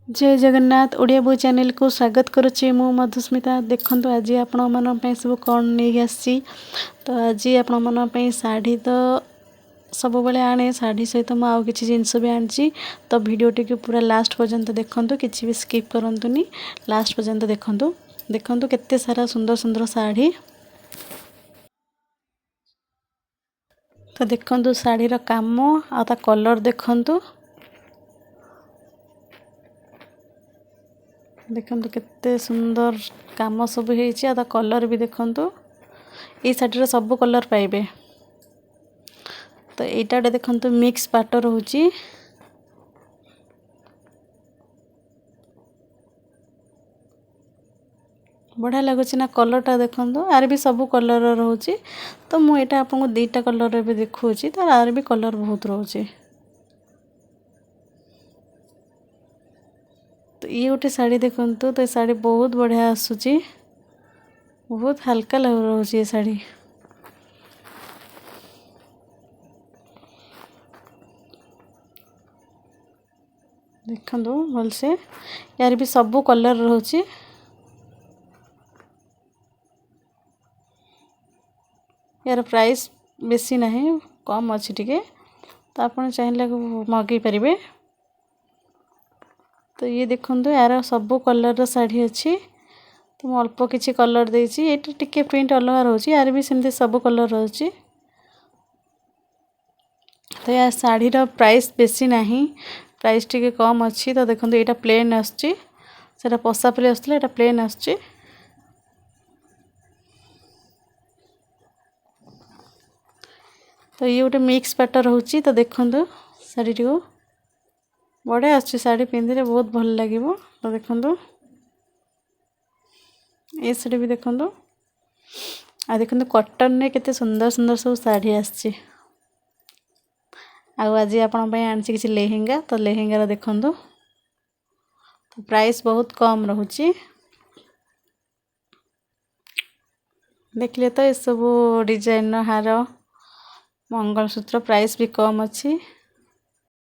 जय Jagannath Odia boy channel को स्वागत करुच्ची मु मधुस्मिता। देखंतु आज आपण मन पे सब कौन नहीं आसी तो आज आपण मन पे साड़ी तो सब बेले आने साड़ी सहित मु आउ किछि जिंस भी आनी तो वीडियोटी को पूरा लास्ट पर्यंत देखंतु किछि भी स्किप करंतुनी लास्ट पर्यंत देखंतु। देखंतु केते सारा सुंदर सुंदर साड़ी तो देखंतु साड़ी रो काम आ ता कलर देखंतु देखंतु केते सुंदर काम सब होईछि आ कलर भी देखंतु ए साड़ी रो सब कलर पाइबे। तो एटा देखंतु मिक्स पाट रहउछि बढ़िया लगुच ना कलरटा देखंतु आर भी सब कलर रहउछि। तो मु एटा आपको दीटा कलर रे भी देखउछि तार आर भी कलर बहुत रहउछि। तो ये गोटे साड़ी देखंतु तो साड़ी बहुत बढ़िया आसुची बहुत हल्का लग रहउछि ये साड़ी। देखंतु भल से यार भी सब कलर रहउछि। यार प्राइस बेसी नहीं कम अच्छी टिके तो आपन चाहिले मगई परिबे। तो ये देखंतु यार सब कलर साड़ी अच्छी तो मु अल्प किछि कलर देछि एटा टिके प्रिंट अलग रहउछि यार भी सेमते सब कलर रहउछि। तो या साड़ी रो प्राइस बेसी नहीं प्राइस टिके कम अच्छी। तो देखंतु एटा प्लेन आछी सेटा पसा प्ले आछले एटा प्लेन आछी। तो ये गोटे मिक्स पैट रहउछि। तो देखंतु साड़ी को बड़े अच्छी साड़ी पिंधिले बहुत भल लागिवो। तो देखंतु ए साड़ी भी देखंतु आ देखंतु कॉटन ने केते सुंदर सुंदर सब साड़ी आछी। आ आज आपण पय आनछि किछि लेहेंगा तो लेहेंगा रा देखंतु तो प्राइस बहुत कम रहउछि। देखले तो ए सब डिजाइन हार मंगलसूत्र प्राइस भी कम अच्छी।